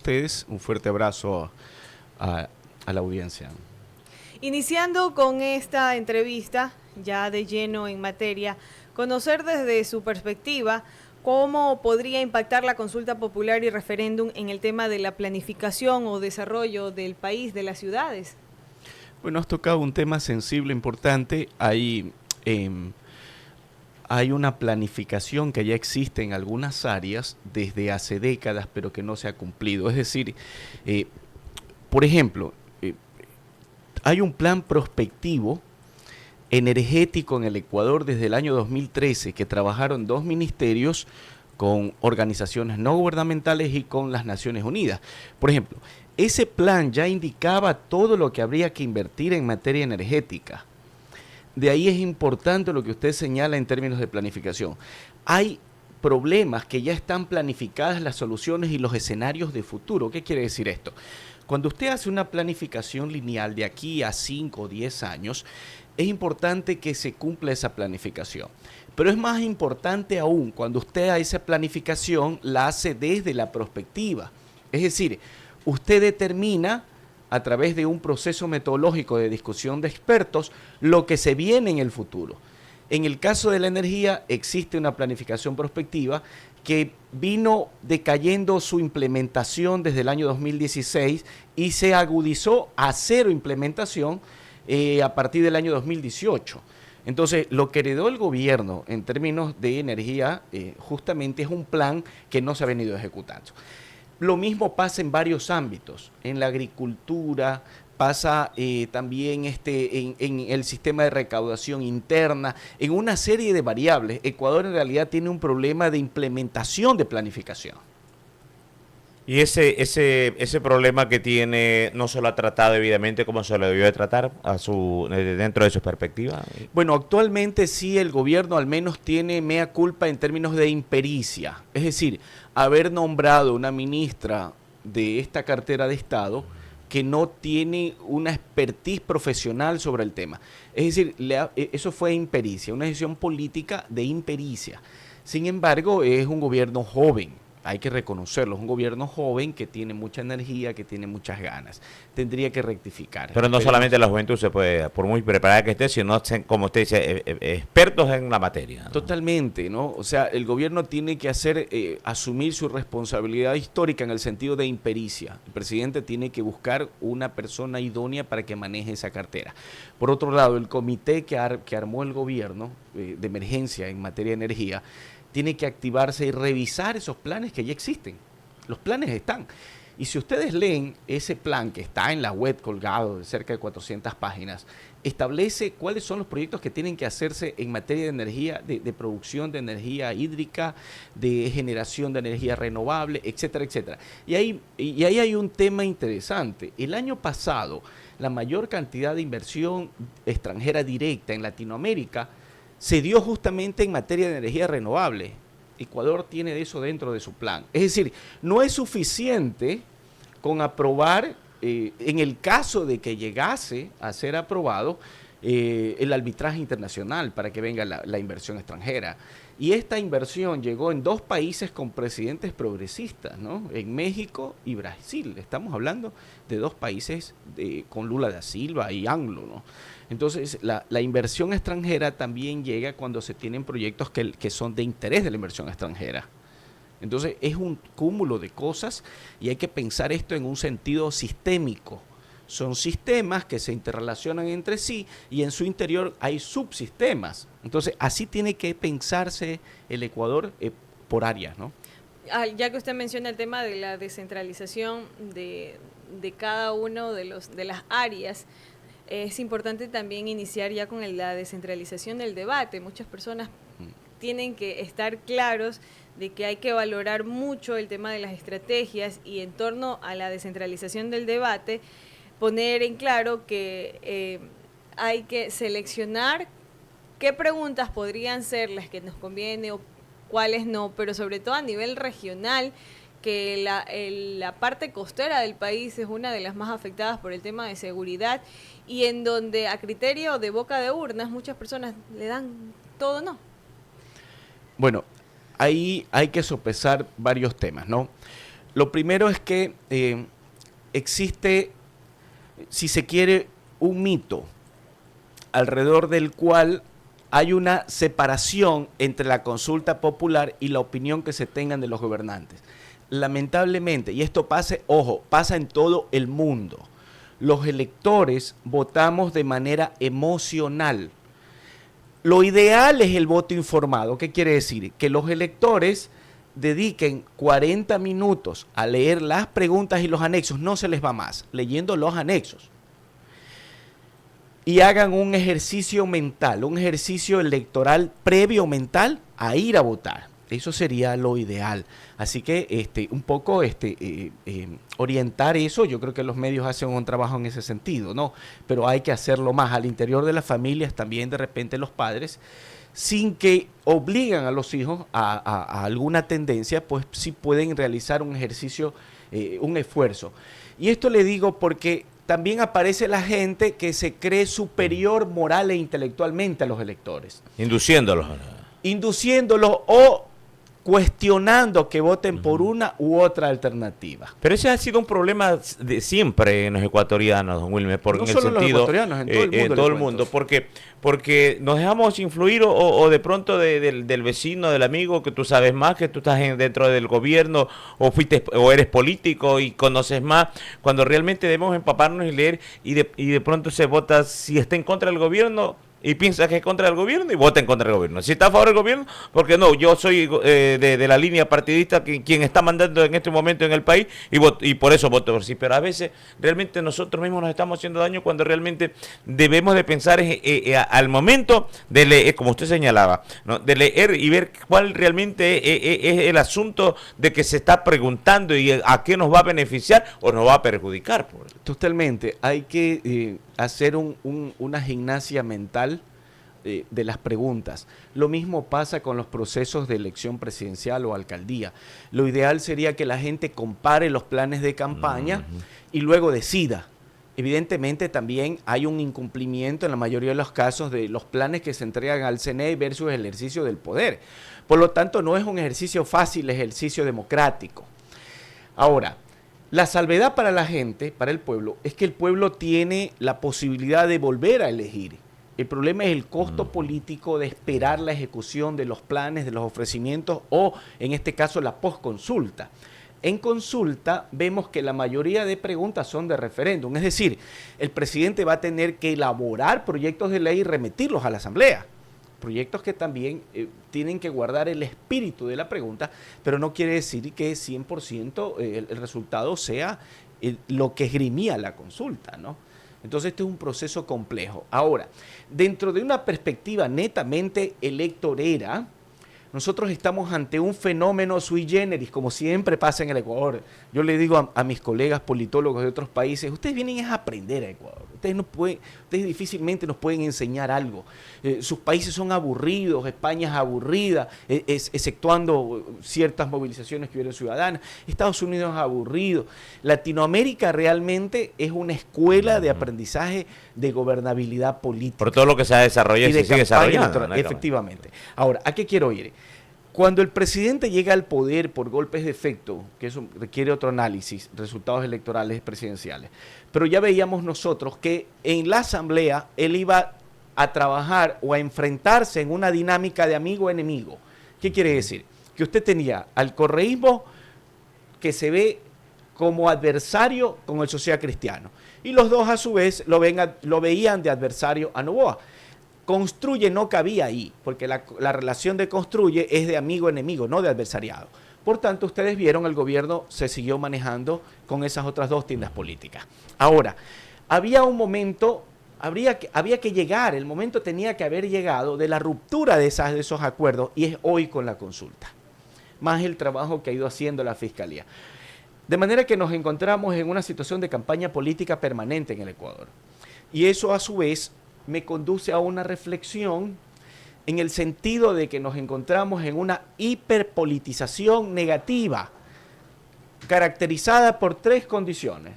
Ustedes, un fuerte abrazo a la audiencia. Iniciando con esta entrevista, ya de lleno en materia, conocer desde su perspectiva cómo podría impactar la consulta popular y referéndum en el tema de la planificación o desarrollo del país, de las ciudades. Bueno, has tocado un tema sensible, importante. Hay una planificación que ya existe en algunas áreas desde hace décadas, pero que no se ha cumplido. Es decir, eh, por ejemplo, hay un plan prospectivo energético en el Ecuador desde el año 2013 que trabajaron dos ministerios con organizaciones no gubernamentales y con las Naciones Unidas. Por ejemplo, ese plan ya indicaba todo lo que habría que invertir en materia energética. De ahí es importante lo que usted señala en términos de planificación. Hay problemas que ya están planificadas las soluciones y los escenarios de futuro. ¿Qué quiere decir esto? Cuando usted hace una planificación lineal de aquí a 5 o 10 años, es importante que se cumpla esa planificación. Pero es más importante aún cuando usted a esa planificación la hace desde la prospectiva. Es decir, usted determina a través de un proceso metodológico de discusión de expertos lo que se viene en el futuro. En el caso de la energía existe una planificación prospectiva que vino decayendo su implementación desde el año 2016 y se agudizó a cero implementación a partir del año 2018. Entonces, lo que heredó el gobierno en términos de energía justamente es un plan que no se ha venido ejecutando. Lo mismo pasa en varios ámbitos, en la agricultura, pasa también en el sistema de recaudación interna, en una serie de variables. Ecuador en realidad tiene un problema de implementación de planificación. Y ese problema que tiene no se lo ha tratado evidentemente como se lo debió de tratar dentro de su perspectiva. Bueno, actualmente sí el gobierno al menos tiene mea culpa en términos de impericia. Es decir, haber nombrado una ministra de esta cartera de Estado que no tiene una expertise profesional sobre el tema. Es decir, eso fue impericia, una decisión política de impericia. Sin embargo, es un gobierno joven. Hay que reconocerlo, es un gobierno joven que tiene mucha energía, que tiene muchas ganas. Tendría que rectificar. Pero no solamente la juventud se puede, por muy preparada que esté, sino, como usted dice, expertos en la materia, ¿no? Totalmente, ¿no? O sea, el gobierno tiene que asumir su responsabilidad histórica en el sentido de impericia. El presidente tiene que buscar una persona idónea para que maneje esa cartera. Por otro lado, el comité que armó el gobierno de emergencia en materia de energía tiene que activarse y revisar esos planes que ya existen. Los planes están. Y si ustedes leen ese plan que está en la web colgado de cerca de 400 páginas, establece cuáles son los proyectos que tienen que hacerse en materia de energía, de producción de energía hídrica, de generación de energía renovable, etcétera, etcétera. Y ahí hay un tema interesante. El año pasado, la mayor cantidad de inversión extranjera directa en Latinoamérica se dio justamente en materia de energía renovable. Ecuador tiene eso dentro de su plan. Es decir, no es suficiente con aprobar, en el caso de que llegase a ser aprobado, el arbitraje internacional para que venga la inversión extranjera. Y esta inversión llegó en dos países con presidentes progresistas, ¿no? En México y Brasil. Estamos hablando de dos países con Lula da Silva y ANLO, ¿no? Entonces, la inversión extranjera también llega cuando se tienen proyectos que son de interés de la inversión extranjera. Entonces, es un cúmulo de cosas y hay que pensar esto en un sentido sistémico. Son sistemas que se interrelacionan entre sí y en su interior hay subsistemas. Entonces, así tiene que pensarse el Ecuador por áreas, ¿no? Ya que usted menciona el tema de la descentralización de cada uno de las áreas, es importante también iniciar ya con la descentralización del debate. Muchas personas tienen que estar claros de que hay que valorar mucho el tema de las estrategias y en torno a la descentralización del debate, poner en claro que hay que seleccionar qué preguntas podrían ser las que nos conviene o cuáles no, pero sobre todo a nivel regional, que la parte costera del país es una de las más afectadas por el tema de seguridad y en donde a criterio de boca de urnas muchas personas le dan todo no. Bueno, ahí hay que sopesar varios temas, ¿no? Lo primero es que existe, si se quiere, un mito alrededor del cual hay una separación entre la consulta popular y la opinión que se tengan de los gobernantes. Lamentablemente, y esto pasa en todo el mundo, los electores votamos de manera emocional. Lo ideal es el voto informado. ¿Qué quiere decir? Que los electores dediquen 40 minutos a leer las preguntas y los anexos, no se les va más, leyendo los anexos. Y hagan un ejercicio mental, un ejercicio electoral previo mental a ir a votar. Eso sería lo ideal. Así que un poco orientar eso, yo creo que los medios hacen un trabajo en ese sentido, ¿no? Pero hay que hacerlo más al interior de las familias, también de repente los padres, sin que obligan a los hijos a alguna tendencia, pues sí pueden realizar un ejercicio, un esfuerzo. Y esto le digo porque también aparece la gente que se cree superior moral e intelectualmente a los electores. Induciéndolos. Induciéndolos o cuestionando que voten por una u otra alternativa. Pero ese ha sido un problema de siempre en los ecuatorianos, don Wilmer, porque no en el solo sentido, los ecuatorianos, en todo el mundo, porque nos dejamos influir o de pronto del vecino, del amigo, que tú sabes más, que tú estás dentro del gobierno o eres político y conoces más, cuando realmente debemos empaparnos y leer y de pronto se vota si está en contra del gobierno y piensa que es contra el gobierno y vota en contra del gobierno. Si está a favor del gobierno, porque no, yo soy de la línea partidista quien está mandando en este momento en el país y por eso voto por sí. Pero a veces realmente nosotros mismos nos estamos haciendo daño cuando realmente debemos de pensar al momento de leer, como usted señalaba, ¿no? De leer y ver cuál realmente es el asunto de que se está preguntando y a qué nos va a beneficiar o nos va a perjudicar. Totalmente. Hay que hacer una gimnasia mental de las preguntas. Lo mismo pasa con los procesos de elección presidencial o alcaldía. Lo ideal sería que la gente compare los planes de campaña y luego decida. Evidentemente también hay un incumplimiento en la mayoría de los casos de los planes que se entregan al CNE versus el ejercicio del poder. Por lo tanto, no es un ejercicio fácil, es ejercicio democrático. Ahora, la salvedad para la gente, para el pueblo, es que el pueblo tiene la posibilidad de volver a elegir. El problema es el costo político de esperar la ejecución de los planes, de los ofrecimientos o, en este caso, la posconsulta. En consulta vemos que la mayoría de preguntas son de referéndum, es decir, el presidente va a tener que elaborar proyectos de ley y remitirlos a la Asamblea. Proyectos que también tienen que guardar el espíritu de la pregunta, pero no quiere decir que 100% el resultado sea lo que esgrimía la consulta, ¿no? Entonces este es un proceso complejo. Ahora, dentro de una perspectiva netamente electorera, nosotros estamos ante un fenómeno sui generis, como siempre pasa en el Ecuador. Yo le digo a mis colegas politólogos de otros países, ustedes vienen a aprender a Ecuador. Ustedes difícilmente nos pueden enseñar algo. Sus países son aburridos, España es aburrida, exceptuando ciertas movilizaciones que hubieron ciudadanas. Estados Unidos es aburrido. Latinoamérica realmente es una escuela de aprendizaje de gobernabilidad política. Por todo lo que se ha desarrollado y se sigue desarrollando. Efectivamente. Ahora, ¿a qué quiero ir? Cuando el presidente llega al poder por golpes de efecto, que eso requiere otro análisis, resultados electorales presidenciales, pero ya veíamos nosotros que en la asamblea él iba a trabajar o a enfrentarse en una dinámica de amigo-enemigo. ¿Qué quiere decir? Que usted tenía al correísmo que se ve como adversario con el social cristiano y los dos a su vez lo veían de adversario a Noboa. Construye no cabía ahí, porque la relación de construye es de amigo-enemigo, no de adversariado. Por tanto, ustedes vieron, el gobierno se siguió manejando con esas otras dos tiendas políticas. Ahora, había un momento, había que llegar, el momento tenía que haber llegado de la ruptura de esos acuerdos, y es hoy con la consulta, más el trabajo que ha ido haciendo la Fiscalía. De manera que nos encontramos en una situación de campaña política permanente en el Ecuador. Y eso a su vez me conduce a una reflexión en el sentido de que nos encontramos en una hiperpolitización negativa, caracterizada por tres condiciones.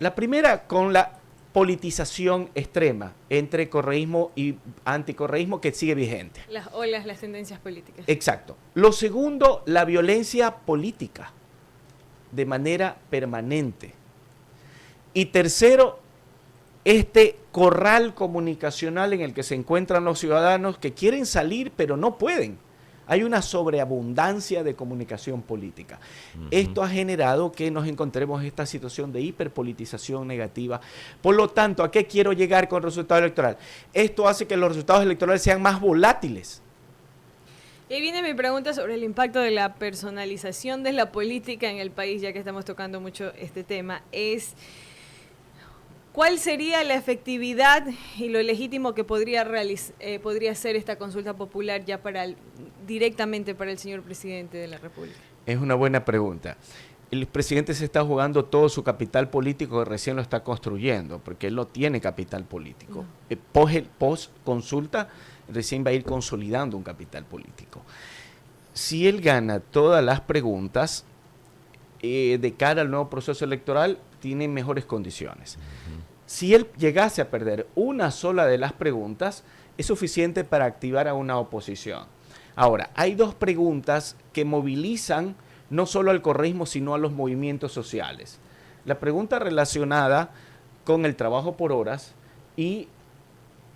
La primera, con la politización extrema entre correísmo y anticorreísmo que sigue vigente. Las olas, las tendencias políticas. Exacto. Lo segundo, la violencia política de manera permanente. Y tercero, este corral comunicacional en el que se encuentran los ciudadanos que quieren salir pero no pueden. Hay una sobreabundancia de comunicación política. Esto ha generado que nos encontremos en esta situación de hiperpolitización negativa. Por lo tanto, ¿a qué quiero llegar con el resultado electoral? Esto hace que los resultados electorales sean más volátiles. Y ahí viene mi pregunta sobre el impacto de la personalización de la política en el país, ya que estamos tocando mucho este tema. ¿Cuál sería la efectividad y lo legítimo que podría ser esta consulta popular ya directamente para el señor presidente de la República? Es una buena pregunta. El presidente se está jugando todo su capital político, que recién lo está construyendo, porque él no tiene capital político. Post consulta, recién va a ir consolidando un capital político. Si él gana todas las preguntas, de cara al nuevo proceso electoral, tiene mejores condiciones. Si él llegase a perder una sola de las preguntas, es suficiente para activar a una oposición. Ahora, hay dos preguntas que movilizan no solo al correísmo, sino a los movimientos sociales. La pregunta relacionada con el trabajo por horas y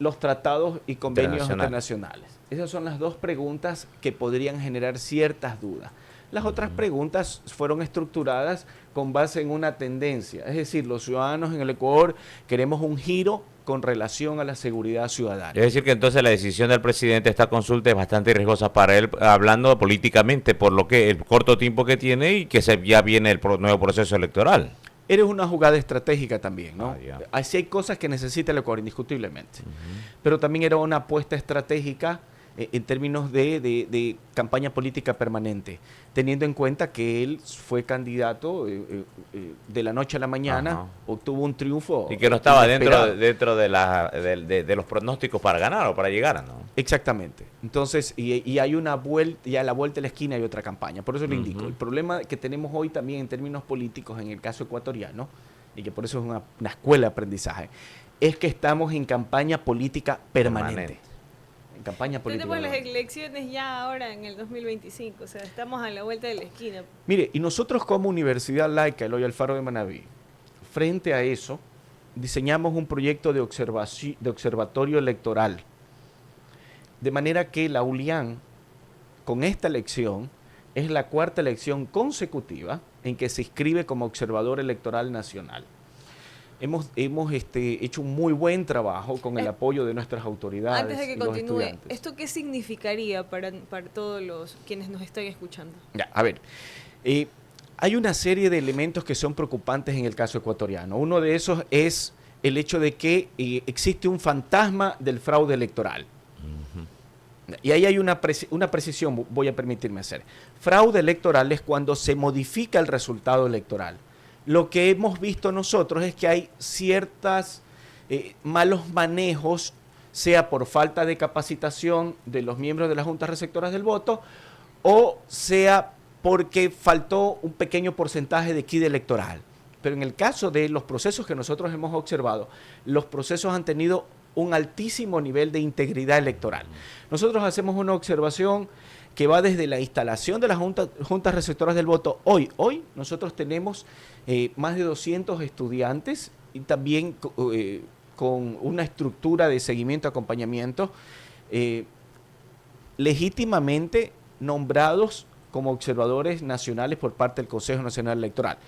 los tratados y convenios internacionales. Esas son las dos preguntas que podrían generar ciertas dudas. Las otras preguntas fueron estructuradas con base en una tendencia. Es decir, los ciudadanos en el Ecuador queremos un giro con relación a la seguridad ciudadana. Es decir, que entonces la decisión del presidente de esta consulta es bastante riesgosa para él, hablando políticamente, por lo que el corto tiempo que tiene y que ya viene el nuevo proceso electoral. Eres una jugada estratégica también, ¿no? Así hay cosas que necesita el Ecuador, indiscutiblemente. Pero también era una apuesta estratégica en términos de campaña política permanente, teniendo en cuenta que él fue candidato de la noche a la mañana, obtuvo un triunfo. Y que no estaba dentro de los pronósticos para ganar o para llegar, ¿no? Exactamente. Entonces, y hay una vuelta, y a la vuelta de la esquina hay otra campaña. Por eso le indico, el problema que tenemos hoy también en términos políticos, en el caso ecuatoriano, y que por eso es una escuela de aprendizaje, es que estamos en campaña política permanente. Campaña política. Tenemos las elecciones ya ahora en el 2025, o sea, estamos a la vuelta de la esquina. Mire, y nosotros como Universidad Laica Eloy Alfaro de Manabí, frente a eso, diseñamos un proyecto de observatorio electoral, de manera que la ULIAN, con esta elección, es la cuarta elección consecutiva en que se inscribe como observador electoral nacional. Hemos hecho un muy buen trabajo con el apoyo de nuestras autoridades. Antes de que continúe, ¿esto qué significaría para todos los quienes nos están escuchando? Ya, a ver, hay una serie de elementos que son preocupantes en el caso ecuatoriano. Uno de esos es el hecho de que existe un fantasma del fraude electoral. Y ahí hay una precisión, voy a permitirme hacer. Fraude electoral es cuando se modifica el resultado electoral. Lo que hemos visto nosotros es que hay ciertos malos manejos, sea por falta de capacitación de los miembros de las juntas receptoras del voto, o sea porque faltó un pequeño porcentaje de quid electoral. Pero en el caso de los procesos que nosotros hemos observado, los procesos han tenido un altísimo nivel de integridad electoral. Nosotros hacemos una observación que va desde la instalación de las juntas receptoras del voto. Hoy nosotros tenemos más de 200 estudiantes y también con una estructura de seguimiento y acompañamiento legítimamente nombrados como observadores nacionales por parte del Consejo Nacional Electoral.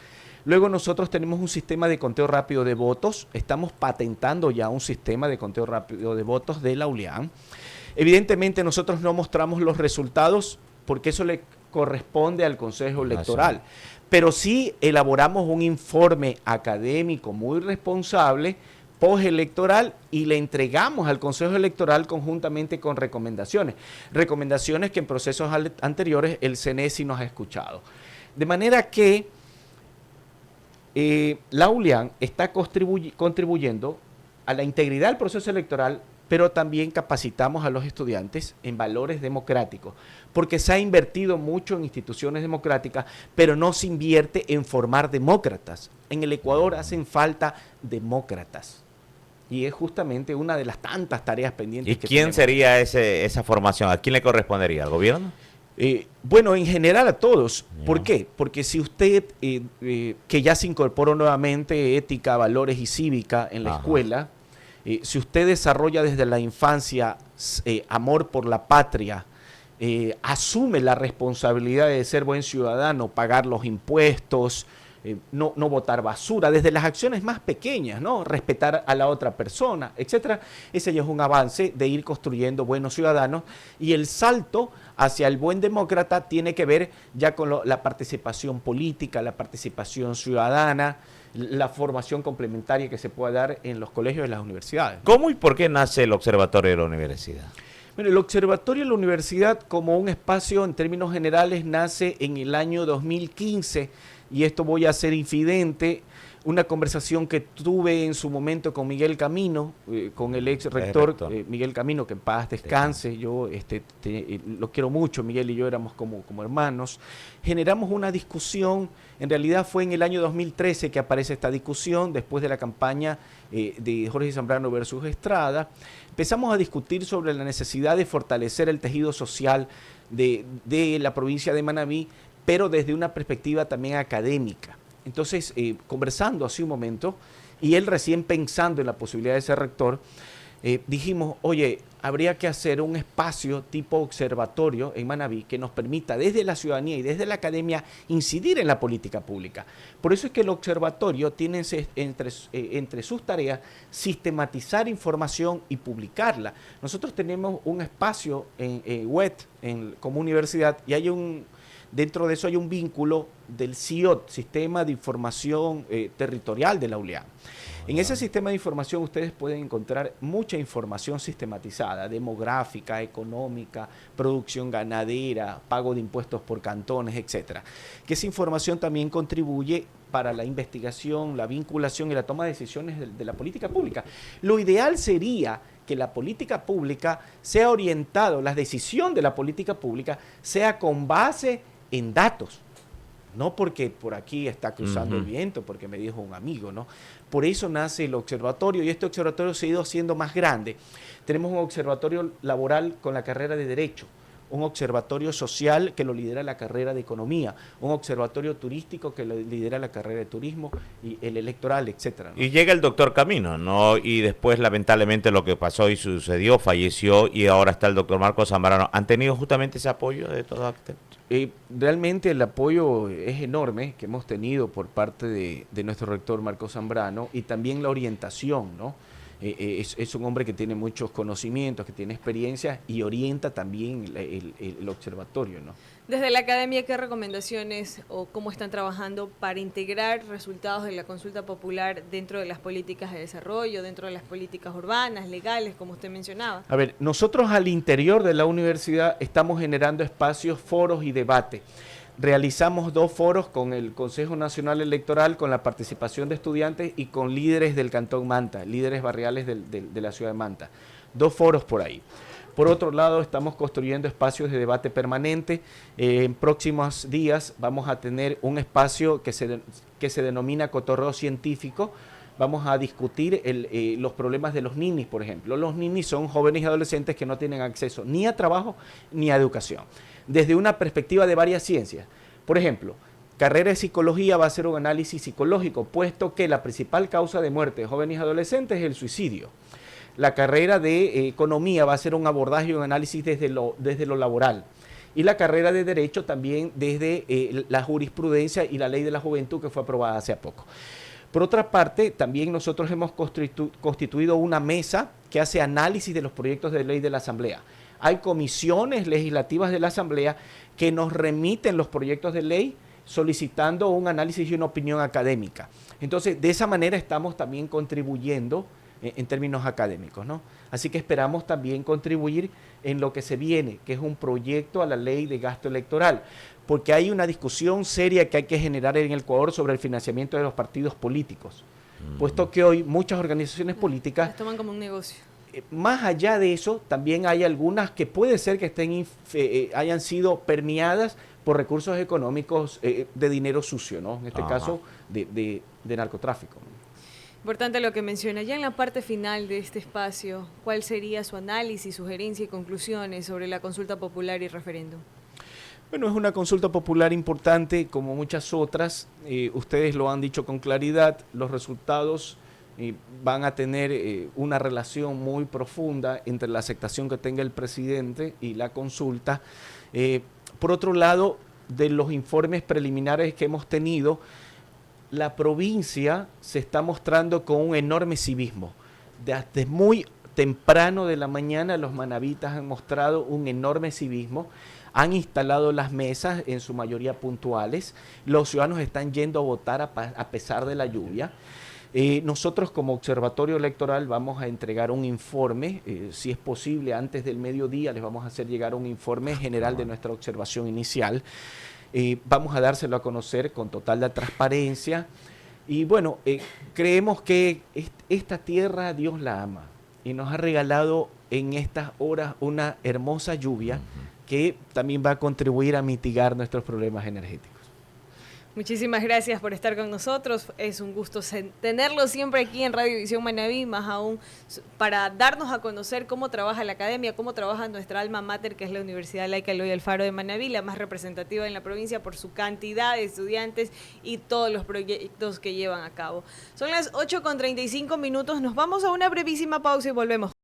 Luego nosotros tenemos un sistema de conteo rápido de votos, estamos patentando ya un sistema de conteo rápido de votos de la ULIAN. Evidentemente nosotros no mostramos los resultados porque eso le corresponde al Consejo Electoral, pero sí elaboramos un informe académico muy responsable postelectoral y le entregamos al Consejo Electoral conjuntamente con recomendaciones que en procesos anteriores el CNE sí nos ha escuchado. De manera que la ULIAN está contribuyendo a la integridad del proceso electoral, pero también capacitamos a los estudiantes en valores democráticos, porque se ha invertido mucho en instituciones democráticas, pero no se invierte en formar demócratas. En el Ecuador hacen falta demócratas, y es justamente una de las tantas tareas pendientes. ¿Y quién sería esa formación? ¿A quién le correspondería? ¿Al gobierno? Bueno, en general a todos. Ya. ¿Por qué? Porque si usted, que ya se incorporó nuevamente ética, valores y cívica en la Ajá. escuela, si usted desarrolla desde la infancia amor por la patria, asume la responsabilidad de ser buen ciudadano, pagar los impuestos, no botar basura, desde las acciones más pequeñas, ¿no? Respetar a la otra persona, etcétera. Ese ya es un avance de ir construyendo buenos ciudadanos, y el salto hacia el buen demócrata tiene que ver ya con la participación política, la participación ciudadana, la formación complementaria que se puede dar en los colegios y las universidades. ¿Cómo y por qué nace el Observatorio de la Universidad? Bueno, el Observatorio de la Universidad, como un espacio en términos generales, nace en el año 2015, y esto voy a ser infidente, una conversación que tuve en su momento con Miguel Camino, con el ex rector Miguel Camino, que en paz descanse. Yo lo quiero mucho, Miguel y yo éramos como hermanos. Generamos una discusión, en realidad fue en el año 2013 que aparece esta discusión, después de la campaña de Jorge Zambrano versus Estrada. Empezamos a discutir sobre la necesidad de fortalecer el tejido social de la provincia de Manabí, pero desde una perspectiva también académica. Entonces, conversando hace un momento, y él recién pensando en la posibilidad de ser rector, dijimos, oye, habría que hacer un espacio tipo observatorio en Manabí que nos permita desde la ciudadanía y desde la academia incidir en la política pública. Por eso es que el observatorio tiene entre sus tareas sistematizar información y publicarla. Nosotros tenemos un espacio en web como universidad, y hay dentro de eso hay un vínculo del CIOT, Sistema de Información Territorial de la ULEA. En ese sistema de información ustedes pueden encontrar mucha información sistematizada, demográfica, económica, producción ganadera, pago de impuestos por cantones, etcétera. Que esa información también contribuye para la investigación, la vinculación y la toma de decisiones de la política pública. Lo ideal sería que la política pública sea orientada, la decisión de la política pública sea con base en datos. No porque por aquí está cruzando el viento, porque me dijo un amigo, ¿no? Por eso nace el observatorio, y este observatorio se ha ido haciendo más grande. Tenemos un observatorio laboral con la carrera de Derecho, un observatorio social que lo lidera la carrera de Economía, un observatorio turístico que lo lidera la carrera de Turismo, y el electoral, etcétera, ¿no? Y llega el doctor Camino, ¿no? Y después, lamentablemente, lo que pasó y sucedió, falleció, y ahora está el doctor Marcos Zambrano. ¿Han tenido justamente ese apoyo de todos ustedes? Realmente el apoyo es enorme que hemos tenido por parte de nuestro rector Marcos Zambrano, y también la orientación, ¿no? Es un hombre que tiene muchos conocimientos, que tiene experiencia, y orienta también el observatorio, ¿no? Desde la academia, ¿qué recomendaciones o cómo están trabajando para integrar resultados de la consulta popular dentro de las políticas de desarrollo, dentro de las políticas urbanas, legales, como usted mencionaba? A ver, nosotros al interior de la universidad estamos generando espacios, foros y debate. Realizamos 2 foros con el Consejo Nacional Electoral, con la participación de estudiantes y con líderes del Cantón Manta, líderes barriales de la ciudad de Manta. 2 foros por ahí. Por otro lado, estamos construyendo espacios de debate permanente. En próximos días vamos a tener un espacio que se denomina Cotorreo Científico. Vamos a discutir los problemas de los ninis, por ejemplo. Los ninis son jóvenes y adolescentes que no tienen acceso ni a trabajo ni a educación, desde una perspectiva de varias ciencias. Por ejemplo, carrera de psicología va a hacer un análisis psicológico, puesto que la principal causa de muerte de jóvenes y adolescentes es el suicidio. La carrera de economía va a hacer un abordaje y un análisis desde lo laboral. Y la carrera de derecho también desde la jurisprudencia y la ley de la juventud, que fue aprobada hace poco. Por otra parte, también nosotros hemos constituido una mesa que hace análisis de los proyectos de ley de la Asamblea. Hay comisiones legislativas de la Asamblea que nos remiten los proyectos de ley solicitando un análisis y una opinión académica. Entonces, de esa manera estamos también contribuyendo en términos académicos, ¿no? Así que esperamos también contribuir en lo que se viene, que es un proyecto a la ley de gasto electoral, porque hay una discusión seria que hay que generar en el Ecuador sobre el financiamiento de los partidos políticos, puesto que hoy muchas organizaciones políticas Las toman como un negocio. Más allá de eso, también hay algunas que puede ser que hayan sido permeadas por recursos económicos de dinero sucio, ¿no? En este caso, de narcotráfico. Importante lo que menciona. Ya en la parte final de este espacio, ¿cuál sería su análisis, sugerencia y conclusiones sobre la consulta popular y referéndum? Bueno, es una consulta popular importante, como muchas otras. Ustedes lo han dicho con claridad, los resultados van a tener una relación muy profunda entre la aceptación que tenga el presidente y la consulta. Por otro lado, de los informes preliminares que hemos tenido, la provincia se está mostrando con un enorme civismo. Desde muy temprano de la mañana los manavitas han mostrado un enorme civismo, han instalado las mesas, en su mayoría puntuales, los ciudadanos están yendo a votar a pesar de la lluvia. Nosotros como Observatorio Electoral vamos a entregar un informe, si es posible antes del mediodía les vamos a hacer llegar un informe general de nuestra observación inicial. Vamos a dárselo a conocer con total transparencia y bueno, creemos que esta tierra Dios la ama y nos ha regalado en estas horas una hermosa lluvia que también va a contribuir a mitigar nuestros problemas energéticos. Muchísimas gracias por estar con nosotros. Es un gusto tenerlo siempre aquí en Radio Visión Manabí, más aún para darnos a conocer cómo trabaja la academia, cómo trabaja nuestra alma mater, que es la Universidad Laica Eloy Alfaro de Manabí, la más representativa en la provincia por su cantidad de estudiantes y todos los proyectos que llevan a cabo. Son las 8:35, nos vamos a una brevísima pausa y volvemos.